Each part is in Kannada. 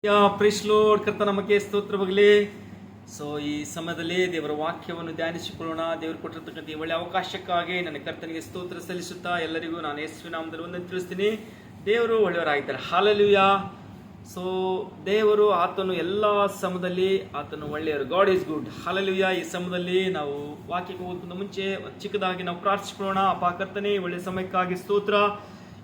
ಪ್ರೇಸ್ ಲೋರ್ಡ್, ಕರ್ತ ನಮಗೆ ಸ್ತೋತ್ರವಾಗಲಿ. ಸೊ ಈ ಸಮಯದಲ್ಲಿ ದೇವರ ವಾಕ್ಯವನ್ನು ಧ್ಯಾನಿಸಿಕೊಳ್ಳೋಣ. ದೇವರು ಕೊಟ್ಟಿರ್ತಕ್ಕಂಥ ಈ ಒಳ್ಳೆ ಅವಕಾಶಕ್ಕಾಗಿ ನನ್ನ ಕರ್ತನಿಗೆ ಸ್ತೋತ್ರ ಸಲ್ಲಿಸುತ್ತಾ ಎಲ್ಲರಿಗೂ ನಾನು ಯೇಸುವಿನ ನಾಮದಲ್ಲಿ ಒಂದನ್ನು ತಿಳಿಸ್ತೀನಿ. ದೇವರು ಒಳ್ಳೆಯವರಾಗಿದ್ದಾರೆ. ಹಾಲೆಲೂಯಾ. ಸೊ ದೇವರು ಆತನು ಎಲ್ಲ ಸಮಯದಲ್ಲಿ ಆತನು ಒಳ್ಳೆಯವರು. God is good. ಹಾಲೆಲೂಯಾ. ಈ ಸಮಯದಲ್ಲಿ ನಾವು ವಾಕ್ಯಕ್ಕೆ ಹೋಗೋದಕ್ಕಿಂತ ಮುಂಚೆ ಚಿಕ್ಕದಾಗಿ ನಾವು ಪ್ರಾರ್ಥಿಸಿಕೊಳ್ಳೋಣ. ಅಪ್ಪ ಕರ್ತನೆ, ಒಳ್ಳೆಯ ಸಮಯಕ್ಕಾಗಿ ಸ್ತೋತ್ರ.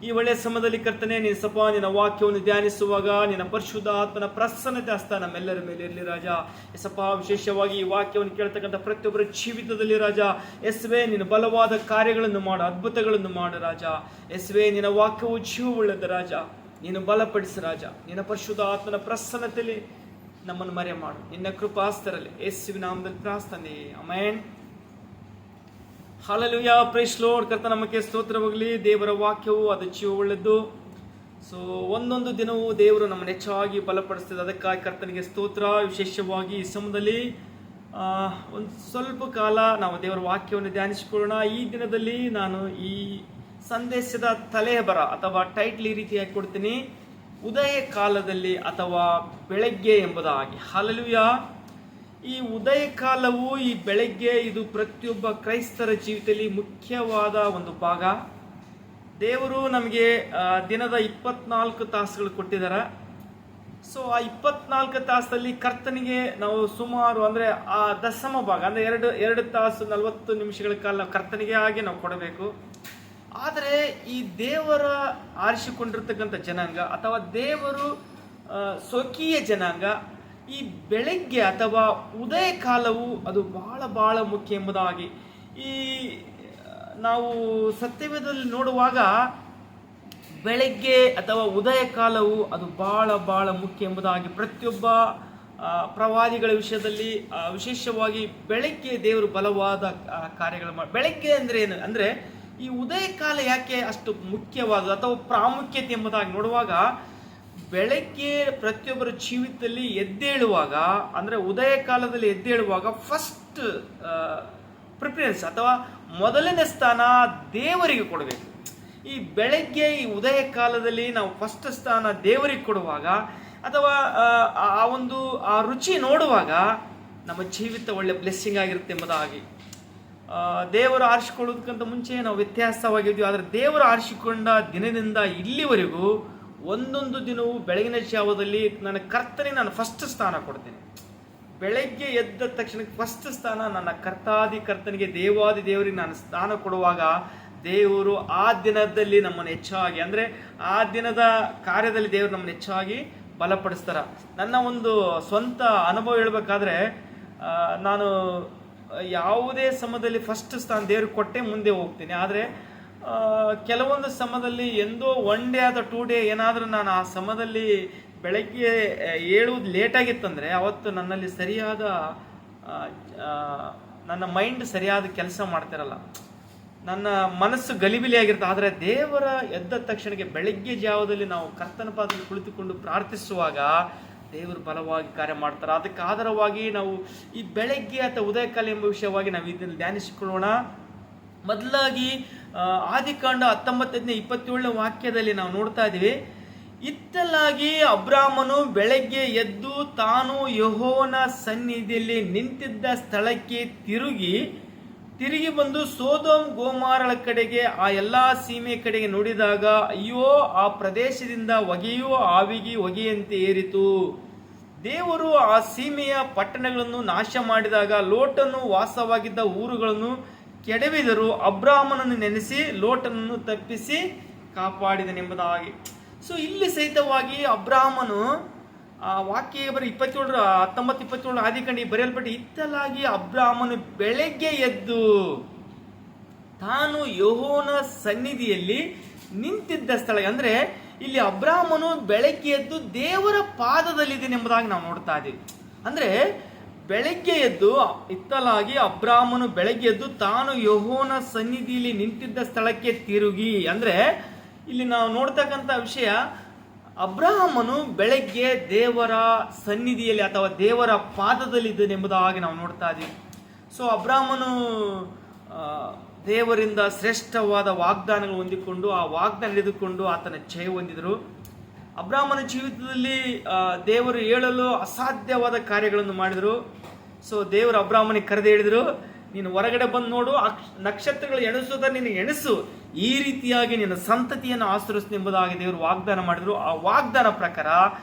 ಈ ಒಳ್ಳೆಯ ಸಮಯದಲ್ಲಿ ಕರ್ತನೆ, ನಿನ್ನ ಸಪ ನಿನ್ನ ವಾಕ್ಯವನ್ನು ಧ್ಯಾನಿಸುವಾಗ ನಿನ್ನ ಪರಿಶುದ್ಧ ಆತ್ಮನ ಪ್ರಸನ್ನತೆ ಹಸ್ತ ನಮ್ಮೆಲ್ಲರ ಮೇಲೆ ಇರಲಿ ರಾಜ. ಎಸಪ್ಪ, ವಿಶೇಷವಾಗಿ ಈ ವಾಕ್ಯವನ್ನು ಕೇಳ್ತಕ್ಕಂಥ ಪ್ರತಿಯೊಬ್ಬರ ಜೀವಿತದಲ್ಲಿ ರಾಜ, ಎಸ್ವೇ ನಿನ್ನ ಬಲವಾದ ಕಾರ್ಯಗಳನ್ನು ಮಾಡು, ಅದ್ಭುತಗಳನ್ನು ಮಾಡು ರಾಜ. ಎಸ್ವೇ ನಿನ್ನ ವಾಕ್ಯವು ಜೀವವುಳ್ಳದ ರಾಜ. ನೀನು ಬಲಪಡಿಸು ರಾಜ. ನಿನ್ನ ಪರಿಶುದ್ಧ ಆತ್ಮನ ಪ್ರಸನ್ನತೆಯಲ್ಲಿ ನಮ್ಮನ್ನು ಮರೆ ಮಾಡು. ನಿನ್ನ ಕೃಪಾಸ್ತರಲ್ಲಿ ಯೇಸುವಿನ ನಾಮದಲ್ಲಿ ಪ್ರಾರ್ಥನೆ, ಆಮೆನ್. ಹಾಲೆಲೂಯಾ. Price lord. ಕರ್ತ ನಮಗೆ ಸ್ತೋತ್ರವಾಗಲಿ. ದೇವರ ವಾಕ್ಯವು ಅದು ಜೀವವುಳ್ಳದ್ದು. ಸೊ ಒಂದೊಂದು ದಿನವೂ ದೇವರು ನಮ್ಮನ್ನು ಹೆಚ್ಚಾಗಿ ಬಲಪಡಿಸ್ತದೆ. ಅದಕ್ಕಾಗಿ ಕರ್ತನಿಗೆ ಸ್ತೋತ್ರ. ವಿಶೇಷವಾಗಿ ಈ ಸಮಯದಲ್ಲಿ ಒಂದು ಸ್ವಲ್ಪ ಕಾಲ ನಾವು ದೇವರ ವಾಕ್ಯವನ್ನು ಧ್ಯಾನಿಸಿಕೊಳ್ಳೋಣ. ಈ ದಿನದಲ್ಲಿ ನಾನು ಈ ಸಂದೇಶದ ತಲೆಬರ ಅಥವಾ ಟೈಟ್ಲ್ ಈ ರೀತಿಯಾಗಿ ಕೊಡ್ತೀನಿ, ಉದಯ ಕಾಲದಲ್ಲಿ ಅಥವಾ ಬೆಳಗ್ಗೆ ಎಂಬುದಾಗಿ. ಹಾಲೆಲೂಯಾ. ಈ ಉದಯ ಕಾಲವು, ಈ ಬೆಳಗ್ಗೆ, ಇದು ಪ್ರತಿಯೊಬ್ಬ ಕ್ರೈಸ್ತರ ಜೀವಿತದಲ್ಲಿ ಮುಖ್ಯವಾದ ಒಂದು ಭಾಗ. ದೇವರು ನಮಗೆ ದಿನದ 24 ತಾಸುಗಳು ಕೊಟ್ಟಿದ್ದಾರೆ. ಸೊ ಆ 24 ತಾಸಲ್ಲಿ ಕರ್ತನಿಗೆ ನಾವು ಸುಮಾರು ಅಂದರೆ ಆ ದಶಮ ಭಾಗ ಅಂದರೆ ಎರಡು ತಾಸು 40 ನಿಮಿಷಗಳ ಕಾಲ ನಾವು ಕರ್ತನಿಗೆ ಆಗಿ ನಾವು ಕೊಡಬೇಕು. ಆದರೆ ಈ ದೇವರ ಆರಿಸಿಕೊಂಡಿರ್ತಕ್ಕಂಥ ಜನಾಂಗ ಅಥವಾ ದೇವರು ಸ್ವಕೀಯ ಜನಾಂಗ, ಈ ಬೆಳಗ್ಗೆ ಅಥವಾ ಉದಯ ಕಾಲವು ಅದು ಬಹಳ ಮುಖ್ಯ ಎಂಬುದಾಗಿ ಈ ನಾವು ಸತ್ಯವೇದದಲ್ಲಿ ನೋಡುವಾಗ ಬೆಳಗ್ಗೆ ಅಥವಾ ಉದಯ ಕಾಲವು ಅದು ಬಹಳ ಮುಖ್ಯ ಎಂಬುದಾಗಿ ಪ್ರತಿಯೊಬ್ಬ ಪ್ರವಾದಿಗಳ ವಿಷಯದಲ್ಲಿ ವಿಶೇಷವಾಗಿ ಬೆಳಗ್ಗೆ ದೇವರು ಬಲವಾದ ಕಾರ್ಯಗಳು ಮಾಡಿ. ಬೆಳಗ್ಗೆ ಅಂದರೆ ಏನು ಅಂದರೆ ಈ ಉದಯ ಕಾಲ ಯಾಕೆ ಅಷ್ಟು ಮುಖ್ಯವಾದ ಅಥವಾ ಪ್ರಾಮುಖ್ಯತೆ ಎಂಬುದಾಗಿ ನೋಡುವಾಗ, ಬೆಳಗ್ಗೆ ಪ್ರತಿಯೊಬ್ಬರ ಜೀವಿತದಲ್ಲಿ ಎದ್ದೇಳುವಾಗ ಅಂದರೆ ಉದಯ ಕಾಲದಲ್ಲಿ ಎದ್ದೇಳುವಾಗ ಫಸ್ಟ್ ಪ್ರಿಫರೆನ್ಸ್ ಅಥವಾ ಮೊದಲನೇ ಸ್ಥಾನ ದೇವರಿಗೆ ಕೊಡಬೇಕು. ಈ ಬೆಳಗ್ಗೆ ಈ ಉದಯ ಕಾಲದಲ್ಲಿ ನಾವು ಫಸ್ಟ್ ಸ್ಥಾನ ದೇವರಿಗೆ ಕೊಡುವಾಗ ಅಥವಾ ಆ ರುಚಿ ನೋಡುವಾಗ ನಮ್ಮ ಜೀವಿತ ಒಳ್ಳೆ ಬ್ಲೆಸ್ಸಿಂಗ್ ಆಗಿರುತ್ತೆ ಎಂಬುದಾಗಿ. ದೇವರು ಆರಿಸಿಕೊಳ್ಳೋದಕ್ಕಿಂತ ಮುಂಚೆ ನಾವು ವ್ಯತ್ಯಾಸವಾಗಿದ್ದೀವಿ. ಆದರೆ ದೇವರು ಆರಿಸಿಕೊಂಡ ದಿನದಿಂದ ಇಲ್ಲಿವರೆಗೂ ಒಂದೊಂದು ದಿನವೂ ಬೆಳಗಿನ ಜಾವದಲ್ಲಿ ನನ್ನ ಕರ್ತನಿಗೆ ನಾನು ಫಸ್ಟ್ ಸ್ಥಾನ ಕೊಡ್ತೇನೆ. ಬೆಳಗ್ಗೆ ಎದ್ದ ತಕ್ಷಣ ಫಸ್ಟ್ ಸ್ಥಾನ ನನ್ನ ಕರ್ತನಿಗೆ, ದೇವಾದಿ ದೇವರಿಗೆ ನಾನು ಸ್ಥಾನ ಕೊಡುವಾಗ ದೇವರು ಆ ದಿನದಲ್ಲಿ ನಮ್ಮನ್ನು ಹೆಚ್ಚಾಗಿ ಅಂದರೆ ಆ ದಿನದ ಕಾರ್ಯದಲ್ಲಿ ದೇವರು ನಮ್ಮನ್ನು ಹೆಚ್ಚಾಗಿ ಬಲಪಡಿಸ್ತಾರೆ. ನನ್ನ ಒಂದು ಸ್ವಂತ ಅನುಭವ ಹೇಳ್ಬೇಕಾದ್ರೆ, ನಾನು ಯಾವುದೇ ಸಮಯದಲ್ಲಿ ಫಸ್ಟ್ ಸ್ಥಾನ ದೇವ್ರಿಗೆ ಕೊಟ್ಟೆ ಮುಂದೆ ಹೋಗ್ತೀನಿ. ಆದರೆ ಕೆಲವೊಂದು ಸಮಯದಲ್ಲಿ ಎಂದೋ 1 ಡೇ ಅಥವಾ 2 ಡೇ ಏನಾದರೂ ನಾನು ಆ ಸಮಯದಲ್ಲಿ ಬೆಳಗ್ಗೆ ಏಳುವುದು ಲೇಟಾಗಿತ್ತಂದರೆ ಅವತ್ತು ನನ್ನಲ್ಲಿ ಸರಿಯಾದ ನನ್ನ ಮೈಂಡ್ ಸರಿಯಾದ ಕೆಲಸ ಮಾಡ್ತಿರಲ್ಲ, ನನ್ನ ಮನಸ್ಸು ಗಲಿಬಿಲಿಯಾಗಿರುತ್ತೆ. ಆದರೆ ದೇವರ ಎದ್ದ ತಕ್ಷಣಕ್ಕೆ ಬೆಳಗ್ಗೆ ಜಾವದಲ್ಲಿ ನಾವು ಕರ್ತನ ಪಾದದಲ್ಲಿ ಕುಳಿತುಕೊಂಡು ಪ್ರಾರ್ಥಿಸುವಾಗ ದೇವರು ಬಲವಾಗಿ ಕಾರ್ಯ ಮಾಡ್ತಾರೆ. ಅದಕ್ಕೆ ಆಧಾರವಾಗಿ ನಾವು ಈ ಬೆಳಗ್ಗೆ ಅಥವಾ ಉದಯಕಾಲ ಎಂಬ ವಿಷಯವಾಗಿ ನಾವು ಇದನ್ನು ಧ್ಯಾನಿಸಿಕೊಳ್ಳೋಣ. ಮೊದಲಾಗಿ ಆದಿಕಾಂಡ 19:27 ವಾಕ್ಯದಲ್ಲಿ ನಾವು ನೋಡ್ತಾ ಇದ್ದೀವಿ, ಇತ್ತಲಾಗಿ ಅಬ್ರಾಮನು ಬೆಳಗ್ಗೆ ಎದ್ದು ತಾನು ಯೆಹೋವನ ಸನ್ನಿಧಿಯಲ್ಲಿ ನಿಂತಿದ್ದ ಸ್ಥಳಕ್ಕೆ ತಿರುಗಿ ಬಂದು ಸೋದೋಮ್ ಗೋಮಾರಳ ಕಡೆಗೆ ಆ ಎಲ್ಲ ಸೀಮೆ ಕಡೆಗೆ ನೋಡಿದಾಗ, ಅಯ್ಯೋ, ಆ ಪ್ರದೇಶದಿಂದ ಹೊಗೆಯೂ ಆವಿಗೆ ಹೊಗೆಯಂತೆ ಏರಿತು. ದೇವರು ಆ ಸೀಮೆಯ ಪಟ್ಟಣಗಳನ್ನು ನಾಶ ಮಾಡಿದಾಗ ಲೋಟನು ವಾಸವಾಗಿದ್ದ ಊರುಗಳನ್ನು ಕೆಡವಿದರು. ಅಬ್ರಾಮನನ್ನು ನೆನೆಸಿ ಲೋಟನನ್ನು ತಪ್ಪಿಸಿ ಕಾಪಾಡಿದನೆಂಬುದಾಗಿ. ಸೊ ಇಲ್ಲಿ ಸಹಿತವಾಗಿ ಅಬ್ರಾಮನು ವಾಕ್ಯ ಬರೀ 19-27 ಆದಿಕಾಂಡ ಬರೆಯಲ್ಪಟ್ಟು, ಇತ್ತಲಾಗಿ ಅಬ್ರಾಮನು ಬೆಳಗ್ಗೆ ಎದ್ದು ತಾನು ಯೆಹೋವನ ಸನ್ನಿಧಿಯಲ್ಲಿ ನಿಂತಿದ್ದ ಸ್ಥಳ ಅಂದರೆ ಇಲ್ಲಿ ಅಬ್ರಾಮನು ಬೆಳಗ್ಗೆ ಎದ್ದು ದೇವರ ಪಾದದಲ್ಲಿದ್ದೇನೆ ಎಂಬುದಾಗಿ ನಾವು ನೋಡ್ತಾ ಇದ್ದೀವಿ. ಅಂದರೆ ಬೆಳಗ್ಗೆ ಎದ್ದು ಇತ್ತಲಾಗಿ ಅಬ್ರಾಮನು ಬೆಳಗ್ಗೆ ಎದ್ದು ತಾನು ಯೆಹೋವನ ಸನ್ನಿಧಿಯಲ್ಲಿ ನಿಂತಿದ್ದ ಸ್ಥಳಕ್ಕೆ ತಿರುಗಿ, ಅಂದರೆ ಇಲ್ಲಿ ನಾವು ನೋಡ್ತಕ್ಕಂಥ ವಿಷಯ, ಅಬ್ರಾಮನು ಬೆಳಗ್ಗೆ ದೇವರ ಸನ್ನಿಧಿಯಲ್ಲಿ ಅಥವಾ ದೇವರ ಪಾದದಲ್ಲಿ ಇದ್ದನೆಂಬುದಾಗಿ ನಾವು ನೋಡ್ತಾ ಇದ್ದೀವಿ. ಸೊ ಅಬ್ರಾಮನು ದೇವರಿಂದ ಶ್ರೇಷ್ಠವಾದ ವಾಗ್ದಾನಗಳು ಹೊಂದಿಕೊಂಡು ಆ ವಾಗ್ದಾನ ಹಿಡಿದುಕೊಂಡು ಆತನ ಜಯ ಹೊಂದಿದರು. ಅಬ್ರಾಮನ ಜೀವಿತದಲ್ಲಿ ದೇವರು ಹೇಳಲು ಅಸಾಧ್ಯವಾದ ಕಾರ್ಯಗಳನ್ನು ಮಾಡಿದರು. ಸೊ ದೇವರು ಅಬ್ರಾಮನಿಗೆ ಕರೆದು ಹೇಳಿದರು, ನೀನು ಹೊರಗಡೆ ಬಂದು ನೋಡು, ನಕ್ಷತ್ರಗಳು ಎಣಿಸೋದ ನೀನು ಎಣಿಸು, ಈ ರೀತಿಯಾಗಿ ನಿನ್ನ ಸಂತತಿಯನ್ನು ಆಶ್ರಯಿಸು ಎಂಬುದಾಗಿ ದೇವರು ವಾಗ್ದಾನ ಮಾಡಿದರು. ಆ ವಾಗ್ದಾನ ಪ್ರಕಾರ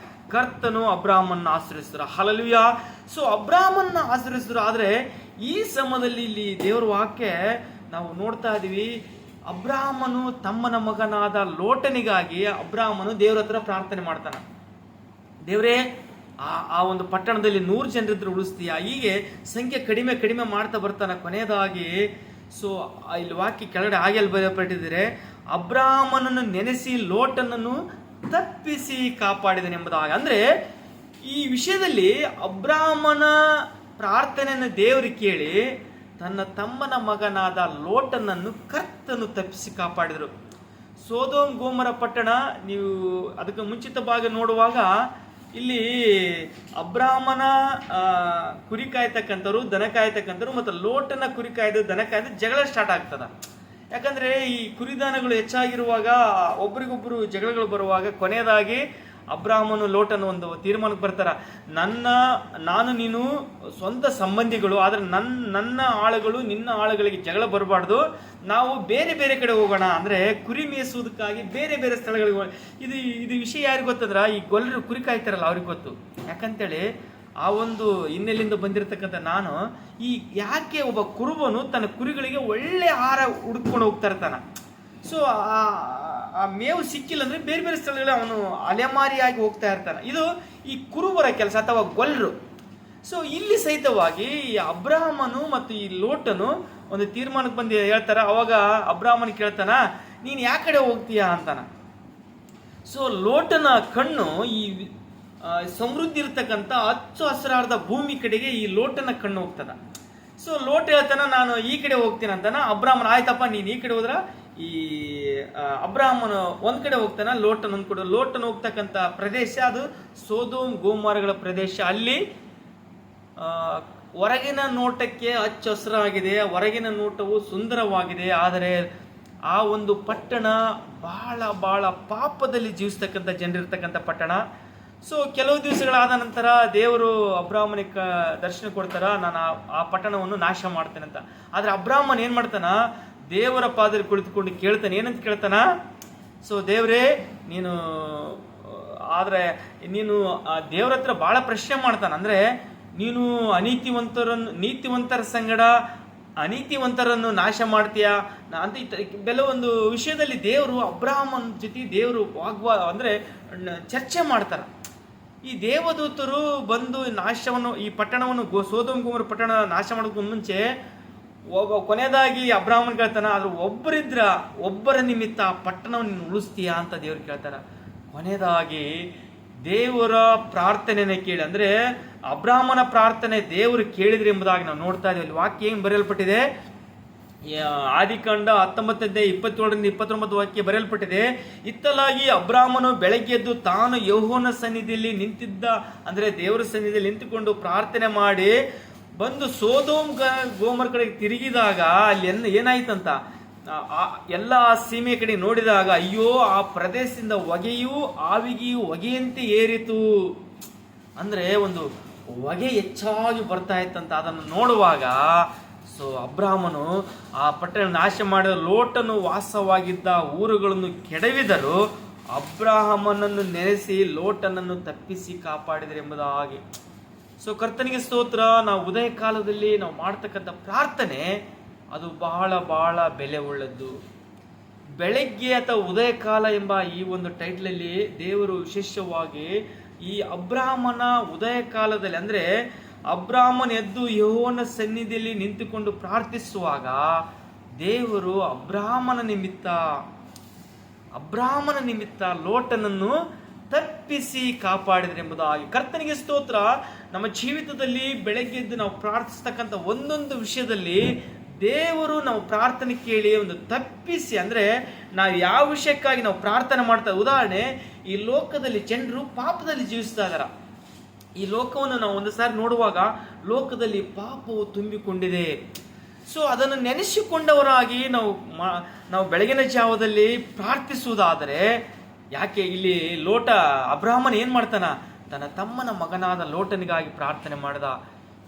ಕರ್ತನು ಅಬ್ರಾಮನ್ನ ಆಶ್ರಯಿಸಿದ್ರು. ಹಲ್ಲೆಲೂಯಾ. ಸೊ ಅಬ್ರಾಮನ್ನ ಆಶ್ರಯಿಸಿದ್ರು. ಆದರೆ ಈ ಸಮಯದಲ್ಲಿ ಇಲ್ಲಿ ದೇವರ ವಾಕ್ಯ ನಾವು ನೋಡ್ತಾ ಇದೀವಿ, ಅಬ್ರಾಮನು ತಮ್ಮನ ಮಗನಾದ ಲೋಟನಿಗಾಗಿ ಅಬ್ರಾಮನು ದೇವರ ಹತ್ರ ಪ್ರಾರ್ಥನೆ ಮಾಡ್ತಾನೆ. ದೇವರೇ, ಆ ಒಂದು ಪಟ್ಟಣದಲ್ಲಿ 100 ಜನರಿದ್ರು ಉಳಿಸ್ತೀಯಾ? ಹೀಗೆ ಸಂಖ್ಯೆ ಕಡಿಮೆ ಮಾಡ್ತಾ ಬರ್ತಾನೆ. ಕೊನೆಯದಾಗಿ ಸೊ ಇಲ್ಲಿ ವಾಕ್ಯ ಕೆಳಗಡೆ ಹಾಗೆಲ್ಲಿ ಬರೆಯಲ್ಪಟ್ಟಿದ್ದಾರೆ, ಅಬ್ರಾಮನನ್ನು ನೆನೆಸಿ ಲೋಟನನ್ನು ತಪ್ಪಿಸಿ ಕಾಪಾಡಿದನು ಎಂಬುದಾಗಿ. ಅಂದ್ರೆ ಈ ವಿಷಯದಲ್ಲಿ ಅಬ್ರಾಮನ ಪ್ರಾರ್ಥನೆಯನ್ನು ದೇವರು ಕೇಳಿ ತನ್ನ ತಮ್ಮನ ಮಗನಾದ ಲೋಟನನ್ನು ಕರ್ತನು ತಪ್ಪಿಸಿ ಕಾಪಾಡಿದರು. ಸೋದೋಮ್ ಗೋಮರ ಪಟ್ಟಣ, ನೀವು ಅದಕ್ಕೆ ಮುಂಚಿತ ಭಾಗ ನೋಡುವಾಗ ಇಲ್ಲಿ ಅಬ್ರಾಮನ ಕುರಿ ಕಾಯ್ತಕ್ಕಂಥವ್ರು, ದನ ಕಾಯ್ತಕ್ಕಂಥವ್ರು ಮತ್ತು ಲೋಟನ ಕುರಿ ಕಾಯ್ದು ದನ ಕಾಯ್ದು ಜಗಳ ಸ್ಟಾರ್ಟ್ ಆಗ್ತದ. ಯಾಕಂದ್ರೆ ಈ ಕುರಿದಾನಗಳು ಹೆಚ್ಚಾಗಿರುವಾಗ ಒಬ್ರಿಗೊಬ್ರು ಜಗಳಗಳು ಬರುವಾಗ ಕೊನೆಯದಾಗಿ ಅಬ್ರಾಮನು ಲೋಟನು ಒಂದು ತೀರ್ಮಾನಕ್ಕೆ ಬರ್ತಾರ, ನಾನು ನೀನು ಸ್ವಂತ ಸಂಬಂಧಿಗಳು, ಆದರೆ ನನ್ನ ಆಳುಗಳು ನಿನ್ನ ಆಳುಗಳಿಗೆ ಜಗಳ ಬರಬಾರ್ದು, ನಾವು ಬೇರೆ ಬೇರೆ ಕಡೆ ಹೋಗೋಣ, ಅಂದ್ರೆ ಕುರಿ ಮೇಯಿಸುವುದಕ್ಕಾಗಿ ಬೇರೆ ಬೇರೆ ಸ್ಥಳಗಳಿಗೆ. ಇದು ವಿಷಯ ಯಾರಿಗೆ ಗೊತ್ತಂದ್ರ ಈ ಗೊಲ್ಲರು ಕುರಿ ಕಾಯ್ತಾರಲ್ಲ ಅವ್ರಿಗೆ ಗೊತ್ತು. ಯಾಕಂತೇಳಿ ಆ ಒಂದು ಹಿನ್ನೆಲೆಯಿಂದ ಬಂದಿರತಕ್ಕಂಥ ನಾನು, ಈ ಯಾಕೆ ಒಬ್ಬ ಕುರುಬನು ತನ್ನ ಕುರಿಗಳಿಗೆ ಒಳ್ಳೆ ಆಹಾರ ಹುಡುಕೊಂಡು ಹೋಗ್ತಾ ಇರ್ತಾನ. ಸೊ ಆ ಮೇವು ಸಿಕ್ಕಿಲ್ಲ ಅಂದ್ರೆ ಬೇರೆ ಬೇರೆ ಸ್ಥಳಗಳಲ್ಲಿ ಅವನು ಅಲೆಮಾರಿಯಾಗಿ ಹೋಗ್ತಾ ಇರ್ತಾನೆ. ಇದು ಈ ಕುರುಬರ ಕೆಲಸ ಅಥವಾ ಗೊಲ್ಲರು. ಸೊ ಇಲ್ಲಿ ಸಹಿತವಾಗಿ ಈ ಅಬ್ರಾಮನು ಮತ್ತು ಈ ಲೋಟನು ಒಂದು ತೀರ್ಮಾನಕ್ಕೆ ಬಂದು ಹೇಳ್ತಾರ. ಅವಾಗ ಅಬ್ರಾಮನ್ ಕೇಳ್ತಾನ, ನೀನು ಯಾವ ಕಡೆ ಹೋಗ್ತೀಯಾ ಅಂತಾನ. ಸೊ ಲೋಟನ ಕಣ್ಣು ಈ ಸಮೃದ್ಧಿ ಇರ್ತಕ್ಕಂಥ ಹಚ್ಚು ಹಸಿರಾದ ಭೂಮಿ ಕಡೆಗೆ ಈ ಲೋಟನ ಕಣ್ಣು ಹೋಗ್ತದ. ಸೊ ಲೋಟ ಹೇಳ್ತಾನ, ನಾನು ಈ ಕಡೆ ಹೋಗ್ತೀನಿ ಅಂತಾನ. ಅಬ್ರಾಮನ್ ಆಯ್ತಪ್ಪ ನೀನು ಈ ಕಡೆ ಹೋದ್ರ, ಈ ಅಬ್ರಾಮನು ಒಂದ್ ಕಡೆ ಹೋಗ್ತಾನ, ಲೋಟನ್ ಒಂದ್ ಕಡೆ. ಲೋಟನ್ ಹೋಗ್ತಕ್ಕಂಥ ಪ್ರದೇಶ ಅದು ಸೋದೋಮ್ ಗೋಮರಗಳ ಪ್ರದೇಶ. ಅಲ್ಲಿ ಹೊರಗಿನ ನೋಟಕ್ಕೆ ಹಚ್ಚ ಹಸಿರಾಗಿದೆ, ಹೊರಗಿನ ನೋಟವು ಸುಂದರವಾಗಿದೆ, ಆದರೆ ಆ ಒಂದು ಪಟ್ಟಣ ಬಹಳ ಬಹಳ ಪಾಪದಲ್ಲಿ ಜೀವಿಸ್ತಕ್ಕಂಥ ಜನರಿರ್ತಕ್ಕಂಥ ಪಟ್ಟಣ. ಸೊ ಕೆಲವು ದಿವಸಗಳಾದ ನಂತರ ದೇವರು ಅಬ್ರಾಮನಿಗೆ ದರ್ಶನ ಕೊಡ್ತಾರ, ನಾನು ಆ ಪಟ್ಟಣವನ್ನು ನಾಶ ಮಾಡ್ತೇನೆ ಅಂತ. ಆದ್ರೆ ಅಬ್ರಾಮನ್ ಏನ್ ಮಾಡ್ತಾನ, ದೇವರ ಪಾದದಲ್ಲಿ ಕುಳಿತುಕೊಂಡು ಕೇಳ್ತಾನೆ. ಏನಂತ ಕೇಳ್ತಾನ, ಸೊ ದೇವರೇ ನೀನು ದೇವರ ಹತ್ರ ಬಹಳ ಪ್ರಶ್ನೆ ಮಾಡ್ತಾನ. ಅಂದ್ರೆ ನೀನು ನೀತಿವಂತರ ಸಂಗಡ ಅನೀತಿವಂತರನ್ನು ನಾಶ ಮಾಡ್ತೀಯಾ ಅಂತ ಕೆಲವೊಂದು ವಿಷಯದಲ್ಲಿ ದೇವರು ಅಬ್ರಾಮನ್ ಜೊತೆ ದೇವರು ಅಂದ್ರೆ ಚರ್ಚೆ ಮಾಡ್ತಾರ. ಈ ದೇವದೂತರು ಬಂದು ಈ ಪಟ್ಟಣವನ್ನು ಸೋದೋಮ್ ಗೋಮರ ಪಟ್ಟಣ ನಾಶ ಮಾಡೋದಕ್ಕೆ ಮುಂಚೆ ಕೊನೆಯದಾಗಿ ಅಬ್ರಾಮನ್ ಕೇಳ್ತಾನ, ಆದ್ರೆ ಒಬ್ಬರ ನಿಮಿತ್ತ ಆ ಪಟ್ಟಣವನ್ನು ಉಳಿಸ್ತೀಯಾ ಅಂತ ದೇವ್ರು ಕೇಳ್ತಾರ. ಕೊನೆಯದಾಗಿ ದೇವರ ಪ್ರಾರ್ಥನೆಯನ್ನು ಕೇಳಿ, ಅಂದ್ರೆ ಅಬ್ರಾಮನ ಪ್ರಾರ್ಥನೆ ದೇವರು ಕೇಳಿದ್ರಿ ಎಂಬುದಾಗಿ ನಾವು ನೋಡ್ತಾ ಇದ್ದೀವಿ. ವಾಕ್ಯ ಏನು ಬರೆಯಲ್ಪಟ್ಟಿದೆ, ಆದಿಕಾಂಡ 19:27-29 ವಾಕ್ಯ ಬರೆಯಲ್ಪಟ್ಟಿದೆ. ಇತ್ತಲಾಗಿ ಅಬ್ರಾಮನು ಬೆಳಗ್ಗೆ ಎದ್ದು ತಾನು ಯೆಹೋವನ ಸನ್ನಿಧಿಯಲ್ಲಿ ನಿಂತಿದ್ದ, ಅಂದ್ರೆ ದೇವರ ಸನ್ನಿಧಿಯಲ್ಲಿ ನಿಂತುಕೊಂಡು ಪ್ರಾರ್ಥನೆ ಮಾಡಿ ಬಂದು ಸೋದೋಮ್ ಗೋಮರ್ ಕಡೆಗೆ ತಿರುಗಿದಾಗ ಅಲ್ಲಿ ಏನಾಯ್ತಂತ, ಎಲ್ಲ ಸೀಮೆ ಕಡೆ ನೋಡಿದಾಗ ಅಯ್ಯೋ ಆ ಪ್ರದೇಶದಿಂದ ಹೊಗೆಯೂ ಆವಿಗೆಯೂ ಹೊಗೆಯಂತೆ ಏರಿತು. ಅಂದ್ರೆ ಒಂದು ಹೊಗೆ ಹೆಚ್ಚಾಗಿ ಬರ್ತಾ ಇತ್ತಂತ. ಅದನ್ನು ನೋಡುವಾಗ ಸೊ ಅಬ್ರಾಮನು ಆ ಪಟ್ಟಣ ನಾಶ ಮಾಡಿದ, ಲೋಟನು ವಾಸವಾಗಿದ್ದ ಊರುಗಳನ್ನು ಕೆಡವಿದರು, ಅಬ್ರಾಹಮನನ್ನು ನೆನೆಸಿ ಲೋಟನನ್ನು ತಪ್ಪಿಸಿ ಕಾಪಾಡಿದರು ಎಂಬುದಾಗಿ. ಸೊ ಕರ್ತನಿಗೆ ಸ್ತೋತ್ರ. ನಾವು ಉದಯ ಕಾಲದಲ್ಲಿ ನಾವು ಮಾಡ್ತಕ್ಕಂಥ ಪ್ರಾರ್ಥನೆ ಅದು ಬಹಳ ಬಹಳ ಬೆಲೆ ಉಳ್ಳದ್ದು. ಬೆಳಗ್ಗೆ ಅಥವಾ ಉದಯ ಕಾಲ ಎಂಬ ಈ ಒಂದು ಟೈಟ್ಲಲ್ಲಿ ದೇವರು ವಿಶೇಷವಾಗಿ ಈ ಅಬ್ರಾಹ್ಮನ ಉದಯ ಕಾಲದಲ್ಲಿ, ಅಂದ್ರೆ ಅಬ್ರಾಹ್ಮನ್ ಎದ್ದು ಯೆಹೋವನ ಸನ್ನಿಧಿಯಲ್ಲಿ ನಿಂತುಕೊಂಡು ಪ್ರಾರ್ಥಿಸುವಾಗ ದೇವರು ಅಬ್ರಾಹ್ಮನ ನಿಮಿತ್ತ ಲೋಟನನ್ನು ತಪ್ಪಿಸಿ ಕಾಪಾಡಿದರೆಂಬುದಾಗಿ. ಕರ್ತನಿಗೆ ಸ್ತೋತ್ರ. ನಮ್ಮ ಜೀವಿತದಲ್ಲಿ ಬೆಳಗ್ಗೆ ಎದ್ದು ನಾವು ಪ್ರಾರ್ಥಿಸ್ತಕ್ಕಂಥ ಒಂದೊಂದು ವಿಷಯದಲ್ಲಿ ದೇವರು ನಾವು ಪ್ರಾರ್ಥನೆ ಕೇಳಿ ಒಂದು ತಪ್ಪಿಸಿ, ಅಂದ್ರೆ ನಾವು ಯಾವ ವಿಷಯಕ್ಕಾಗಿ ನಾವು ಪ್ರಾರ್ಥನೆ ಮಾಡ್ತಾ, ಉದಾಹರಣೆ ಈ ಲೋಕದಲ್ಲಿ ಜನರು ಪಾಪದಲ್ಲಿ ಜೀವಿಸ್ತಾ ಇದಾರ. ಈ ಲೋಕವನ್ನು ನಾವು ಒಂದು ಸಾರಿ ನೋಡುವಾಗ ಲೋಕದಲ್ಲಿ ಪಾಪವು ತುಂಬಿಕೊಂಡಿದೆ. ಸೊ ಅದನ್ನು ನೆನೆಸಿಕೊಂಡವರಾಗಿ ನಾವು ಬೆಳಗಿನ ಜಾವದಲ್ಲಿ ಪ್ರಾರ್ಥಿಸುವುದಾದರೆ ಯಾಕೆ ಇಲ್ಲಿ ಲೋಟ ಅಬ್ರಾಹ್ಮನ್ ಏನು ಮಾಡ್ತಾನ, ತನ್ನ ತಮ್ಮನ ಮಗನಾದ ಲೋಟನಿಗಾಗಿ ಪ್ರಾರ್ಥನೆ ಮಾಡ್ದ.